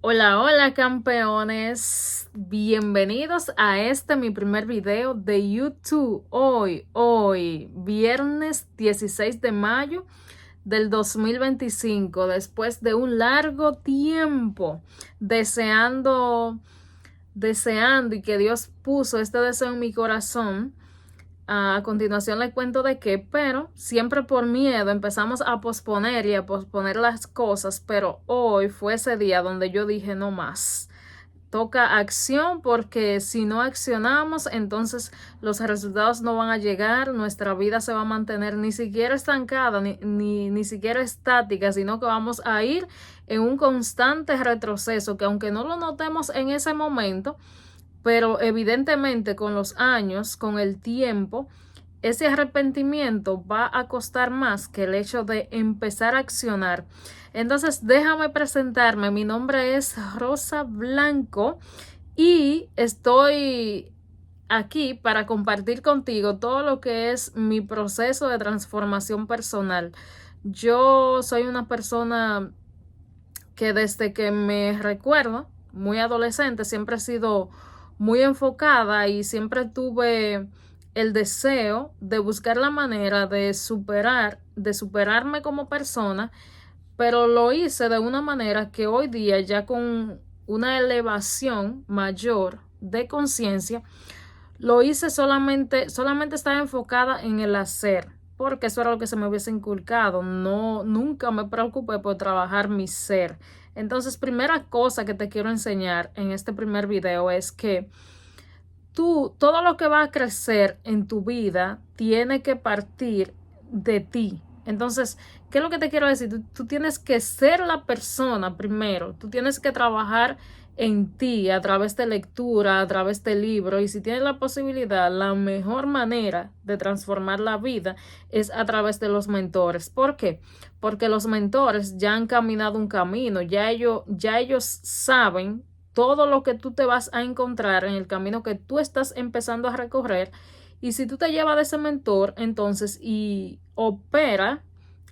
Hola, hola campeones, bienvenidos a mi primer video de YouTube. Hoy, viernes 16 de mayo del 2025, después de un largo tiempo deseando y que Dios puso este deseo en mi corazón. A continuación les cuento de qué, pero siempre por miedo empezamos a posponer y a posponer las cosas, pero hoy fue ese día donde yo dije no más. Toca acción porque si no accionamos, entonces los resultados no van a llegar, nuestra vida se va a mantener ni siquiera estancada, ni siquiera estática, sino que vamos a ir en un constante retroceso que aunque no lo notemos en ese momento, pero evidentemente con los años, con el tiempo, ese arrepentimiento va a costar más que el hecho de empezar a accionar. Entonces, déjame presentarme. Mi nombre es Rosa Blanco y estoy aquí para compartir contigo todo lo que es mi proceso de transformación personal. Yo soy una persona que desde que me recuerdo, muy adolescente, siempre he sido muy enfocada y siempre tuve el deseo de buscar la manera de superarme como persona, pero lo hice de una manera que hoy día, ya con una elevación mayor de conciencia, lo hice solamente estaba enfocada en el hacer, porque eso era lo que se me hubiese inculcado. No, nunca me preocupé por trabajar mi ser. Entonces, primera cosa que te quiero enseñar en este primer video es que todo lo que va a crecer en tu vida tiene que partir de ti. Entonces, ¿qué es lo que te quiero decir? Tú tienes que ser la persona primero. Tú tienes que trabajar en ti a través de lectura, a través de libros. Y si tienes la posibilidad, la mejor manera de transformar la vida es a través de los mentores. ¿Por qué? Porque los mentores ya han caminado un camino, ya ellos saben todo lo que tú te vas a encontrar en el camino que tú estás empezando a recorrer. Y si tú te llevas de ese mentor, entonces, y opera,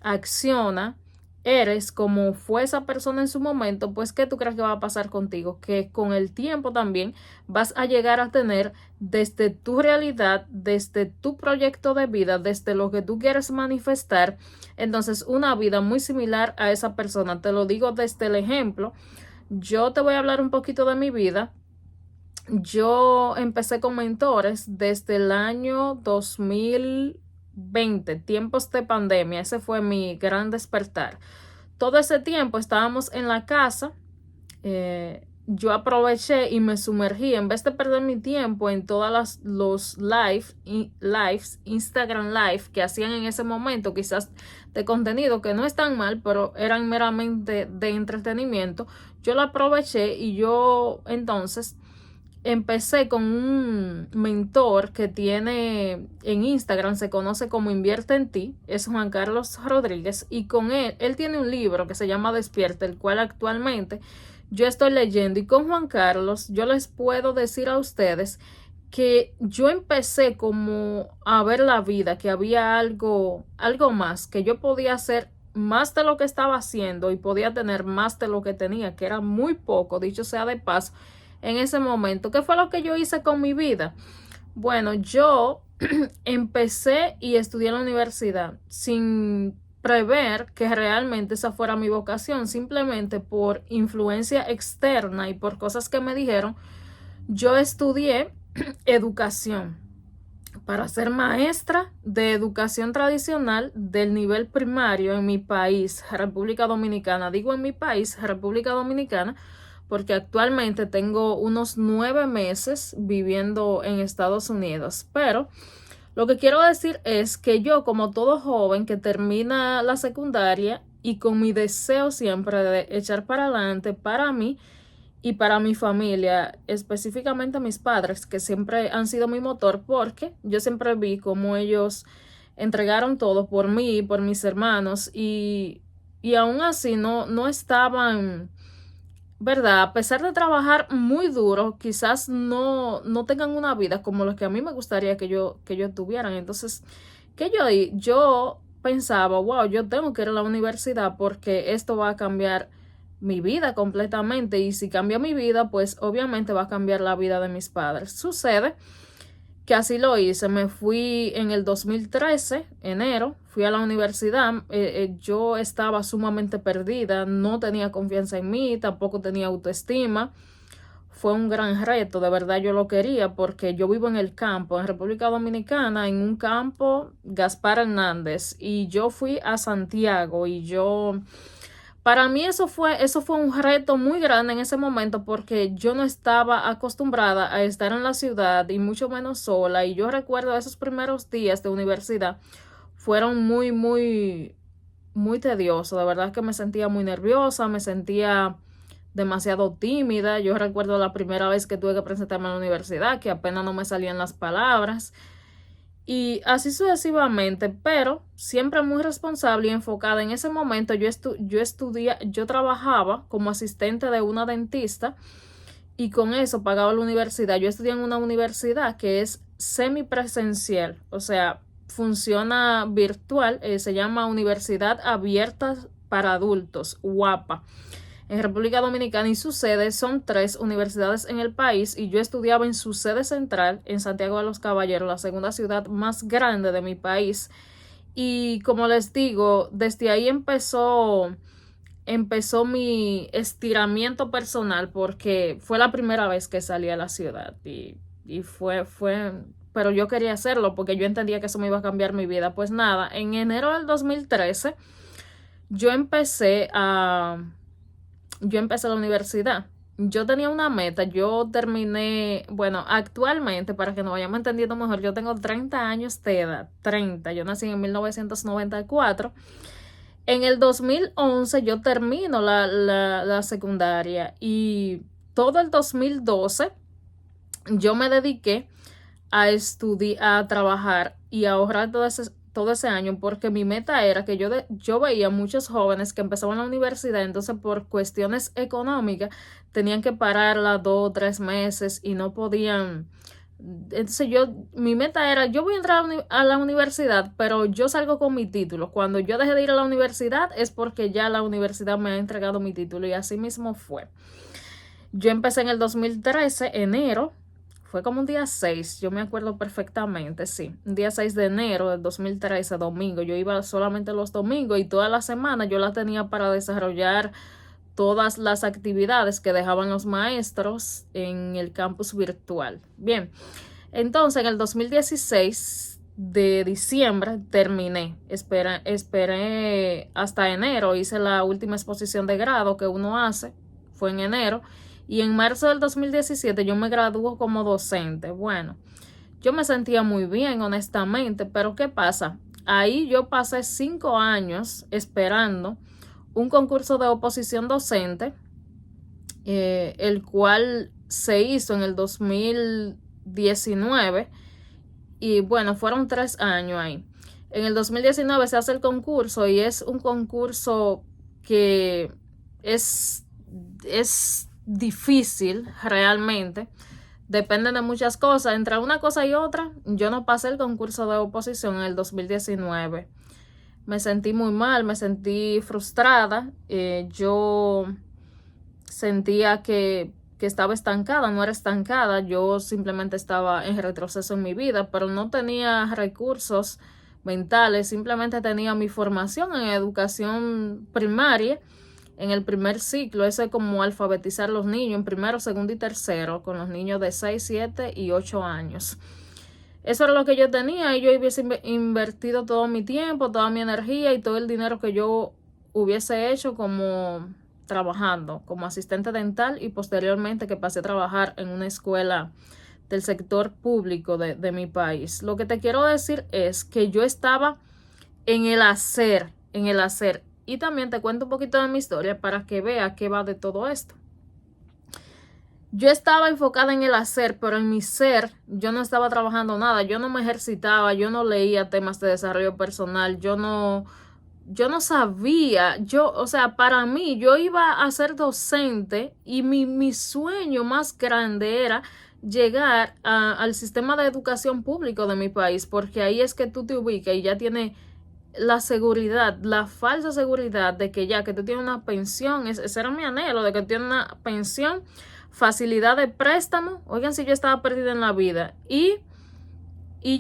acciona, eres como fue esa persona en su momento, pues ¿qué tú crees que va a pasar contigo? Que con el tiempo también vas a llegar a tener desde tu realidad, desde tu proyecto de vida, desde lo que tú quieres manifestar, entonces una vida muy similar a esa persona. Te lo digo desde el ejemplo. Yo te voy a hablar un poquito de mi vida. Yo empecé con mentores desde el año 2020, tiempos de pandemia. Ese fue mi gran despertar. Todo ese tiempo estábamos en la casa. Yo aproveché y me sumergí, en vez de perder mi tiempo en todas los lives, Instagram live que hacían en ese momento, quizás de contenido que no están mal, pero eran meramente de entretenimiento. Yo lo aproveché y yo entonces empecé con un mentor que tiene en Instagram, se conoce como Invierte en Ti, es Juan Carlos Rodríguez, y con él tiene un libro que se llama Despierta, el cual actualmente yo estoy leyendo. Y con Juan Carlos yo les puedo decir a ustedes que yo empecé como a ver la vida, que había algo más, que yo podía hacer más de lo que estaba haciendo y podía tener más de lo que tenía, que era muy poco, dicho sea de paso, en ese momento. ¿Qué fue lo que yo hice con mi vida? Bueno, yo empecé y estudié en la universidad sin prever que realmente esa fuera mi vocación, simplemente por influencia externa y por cosas que me dijeron. Yo estudié educación para ser maestra de educación tradicional del nivel primario en mi país, República Dominicana. Digo en mi país, República Dominicana, porque actualmente tengo unos 9 meses viviendo en Estados Unidos. Pero lo que quiero decir es que yo, como todo joven que termina la secundaria y con mi deseo siempre de echar para adelante para mí, y para mi familia, específicamente mis padres, que siempre han sido mi motor, porque yo siempre vi cómo ellos entregaron todo por mí, por mis hermanos, y aún así no estaban, ¿verdad? A pesar de trabajar muy duro, quizás no tengan una vida como la que a mí me gustaría que yo tuvieran. Entonces, yo pensaba, wow, yo tengo que ir a la universidad porque esto va a cambiar mi vida completamente, y si cambia mi vida, pues obviamente va a cambiar la vida de mis padres. Sucede que así lo hice. Me fui en el 2013, enero, fui a la universidad. Yo estaba sumamente perdida, no tenía confianza en mí, tampoco tenía autoestima. Fue un gran reto, de verdad yo lo quería, porque yo vivo en el campo, en República Dominicana, en un campo Gaspar Hernández, y yo fui a Santiago, y para mí eso fue un reto muy grande en ese momento, porque yo no estaba acostumbrada a estar en la ciudad y mucho menos sola. Y yo recuerdo esos primeros días de universidad fueron muy, muy, muy tediosos. De verdad que me sentía muy nerviosa, me sentía demasiado tímida. Yo recuerdo la primera vez que tuve que presentarme a la universidad, que apenas no me salían las palabras. Y así sucesivamente, pero siempre muy responsable y enfocada. En ese momento yo trabajaba como asistente de una dentista, y con eso pagaba la universidad. Yo estudié en una universidad que es semipresencial, o sea, funciona virtual, se llama Universidad Abierta para Adultos, UAPA, en República Dominicana, y su sede son 3 universidades en el país, y yo estudiaba en su sede central en Santiago de los Caballeros, la segunda ciudad más grande de mi país. Y como les digo, desde ahí empezó mi estiramiento personal, porque fue la primera vez que salí a la ciudad, y pero yo quería hacerlo porque yo entendía que eso me iba a cambiar mi vida. Pues nada, en enero del 2013 yo empecé a yo empecé la universidad. Yo tenía una meta, yo terminé, bueno, actualmente, para que nos vayamos entendiendo mejor, yo tengo 30 años de edad, 30, yo nací en 1994. En el 2011 yo termino la secundaria, y todo el 2012 yo me dediqué a estudiar, a trabajar y a ahorrar todo ese año, porque mi meta era que yo veía muchos jóvenes que empezaban la universidad, entonces por cuestiones económicas tenían que pararla 2 o 3 meses y no podían. Entonces mi meta era, yo voy a entrar a la universidad, pero yo salgo con mi título. Cuando yo dejé de ir a la universidad es porque ya la universidad me ha entregado mi título, y así mismo fue. Yo empecé en el 2013, enero. Fue como un día 6, yo me acuerdo perfectamente, sí. Un día 6 de enero del 2013, domingo. Yo iba solamente los domingos, y toda la semana yo la tenía para desarrollar todas las actividades que dejaban los maestros en el campus virtual. Bien, entonces en el 2016 de diciembre terminé. Esperé hasta enero, hice la última exposición de grado que uno hace, fue en enero. Y en marzo del 2017 yo me graduó como docente. Bueno, yo me sentía muy bien, honestamente, pero ¿qué pasa? Ahí yo pasé 5 años esperando un concurso de oposición docente, el cual se hizo en el 2019, y bueno, fueron 3 años ahí. En el 2019 se hace el concurso, y es un concurso que es difícil realmente. Depende de muchas cosas. Entre una cosa y otra, yo no pasé el concurso de oposición en el 2019. Me sentí muy mal, me sentí frustrada. Yo sentía que estaba estancada, no era estancada. Yo simplemente estaba en retroceso en mi vida, pero no tenía recursos mentales. Simplemente tenía mi formación en educación primaria, en el primer ciclo. Eso es como alfabetizar a los niños en primero, segundo y tercero, con los niños de 6, 7 y 8 años. Eso era lo que yo tenía, y yo hubiese invertido todo mi tiempo, toda mi energía y todo el dinero que yo hubiese hecho como trabajando como asistente dental, y posteriormente que pasé a trabajar en una escuela del sector público de mi país. Lo que te quiero decir es que yo estaba en el hacer. Y también te cuento un poquito de mi historia para que veas qué va de todo esto. Yo estaba enfocada en el hacer, pero en mi ser yo no estaba trabajando nada. Yo no me ejercitaba, yo no leía temas de desarrollo personal, yo no sabía. O sea, para mí, yo iba a ser docente, y mi sueño más grande era llegar al sistema de educación público de mi país, porque ahí es que tú te ubicas y ya tienes la seguridad, la falsa seguridad de que ya que tú tienes una pensión, ese era mi anhelo, de que tú tienes una pensión, facilidad de préstamo, oigan si yo estaba perdida en la vida, y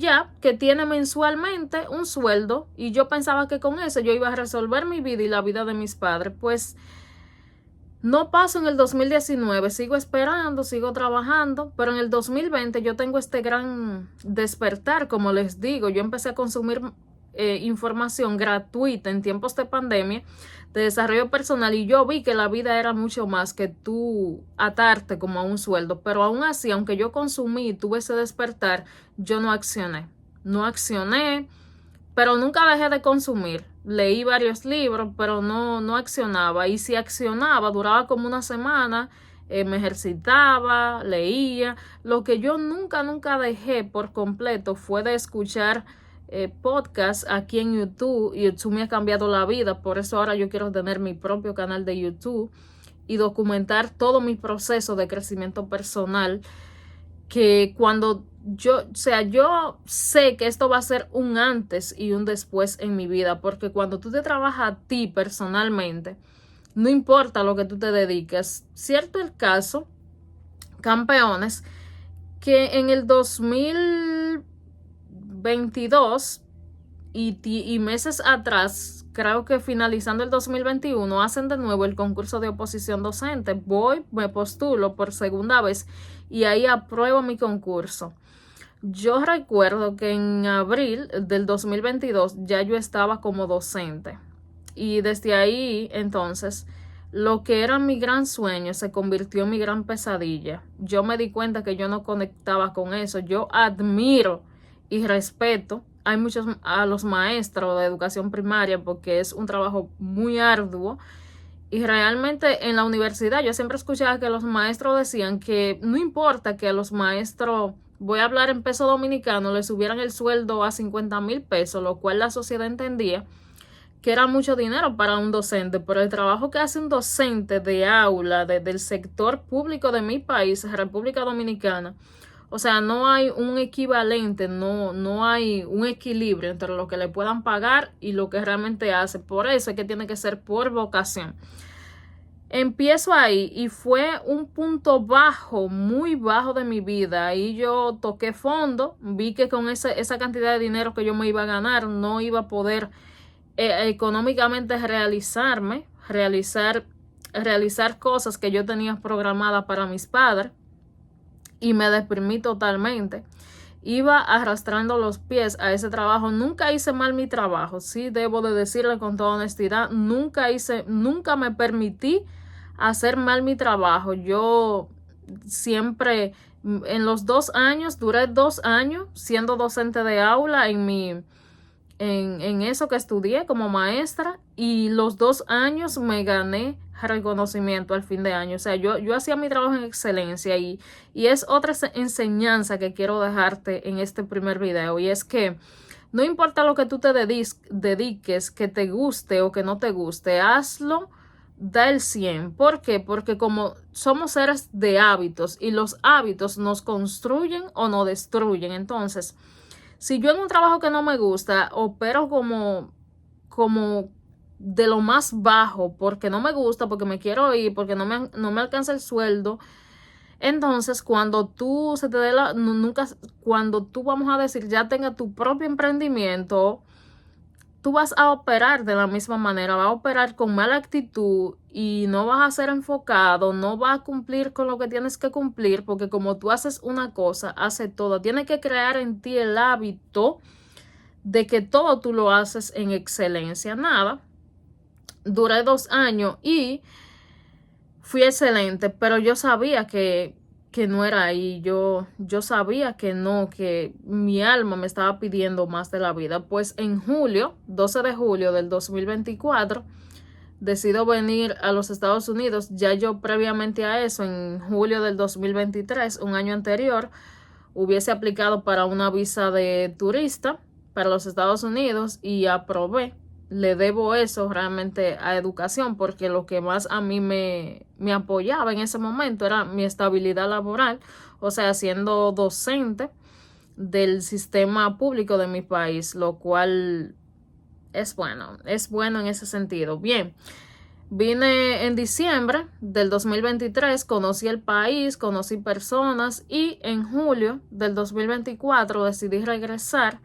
ya que tiene mensualmente un sueldo y yo pensaba que con eso yo iba a resolver mi vida y la vida de mis padres. Pues no paso en el 2019, sigo esperando, sigo trabajando, pero en el 2020 yo tengo este gran despertar, como les digo. Yo empecé a consumir información gratuita en tiempos de pandemia de desarrollo personal y yo vi que la vida era mucho más que tú atarte como a un sueldo, pero aún así, aunque yo consumí y tuve ese despertar, yo no accioné, pero nunca dejé de consumir. Leí varios libros, pero no accionaba. Y si accionaba, duraba como una semana, me ejercitaba, leía. Lo que yo nunca dejé por completo fue de escuchar podcasts aquí en YouTube. YouTube me ha cambiado la vida, por eso ahora yo quiero tener mi propio canal de YouTube y documentar todo mi proceso de crecimiento personal, que cuando yo sé que esto va a ser un antes y un después en mi vida, porque cuando tú te trabajas a ti personalmente, no importa lo que tú te dediques. Cierto el caso, campeones, que en el 2022 y meses atrás, creo que finalizando el 2021, hacen de nuevo el concurso de oposición docente. Voy, me postulo por segunda vez y ahí apruebo mi concurso. Yo recuerdo que en abril del 2022 ya yo estaba como docente y desde ahí entonces lo que era mi gran sueño se convirtió en mi gran pesadilla. Yo me di cuenta que yo no conectaba con eso. Yo admiro y respeto a los maestros de educación primaria porque es un trabajo muy arduo. Y realmente en la universidad yo siempre escuchaba que los maestros decían que no importa que a los maestros, voy a hablar en peso dominicano, les subieran el sueldo a 50,000 pesos, lo cual la sociedad entendía que era mucho dinero para un docente, pero el trabajo que hace un docente de aula del sector público de mi país, República Dominicana, o sea, no hay un equivalente, no hay un equilibrio entre lo que le puedan pagar y lo que realmente hace. Por eso es que tiene que ser por vocación. Empiezo ahí y fue un punto bajo, muy bajo de mi vida. Ahí yo toqué fondo, vi que con esa cantidad de dinero que yo me iba a ganar no iba a poder económicamente realizar cosas que yo tenía programadas para mis padres, y me deprimí totalmente. Iba arrastrando los pies a ese trabajo. Nunca hice mal mi trabajo, sí debo de decirle con toda honestidad, nunca me permití hacer mal mi trabajo. Yo siempre, en los 2 años, duré 2 años siendo docente de aula en eso que estudié como maestra, y los 2 años me gané reconocimiento al fin de año. O sea, yo hacía mi trabajo en excelencia, y es otra enseñanza que quiero dejarte en este primer video, y es que no importa lo que tú te dediques, que te guste o que no te guste, hazlo, da el 100. ¿Por qué? Porque como somos seres de hábitos y los hábitos nos construyen o nos destruyen. Entonces, si yo en un trabajo que no me gusta opero como de lo más bajo porque no me gusta, porque me quiero ir, porque no me alcanza el sueldo, entonces cuando tú se te dé cuando tú, vamos a decir, ya tenga tu propio emprendimiento, tú vas a operar de la misma manera, vas a operar con mala actitud y no vas a ser enfocado, no vas a cumplir con lo que tienes que cumplir, porque como tú haces una cosa, hace todo. Tienes que crear en ti el hábito de que todo tú lo haces en excelencia. Nada, duré 2 años y fui excelente, pero yo sabía que no era ahí. Yo sabía que no, que mi alma me estaba pidiendo más de la vida. Pues en 12 de julio del 2024, decido venir a los Estados Unidos. Ya yo previamente a eso, en julio del 2023, un año anterior, hubiese aplicado para una visa de turista para los Estados Unidos y aprobé. Le debo eso realmente a educación, porque lo que más a mí me apoyaba en ese momento era mi estabilidad laboral, o sea, siendo docente del sistema público de mi país, lo cual es bueno en ese sentido. Bien, vine en diciembre del 2023, conocí el país, conocí personas y en julio del 2024 decidí regresar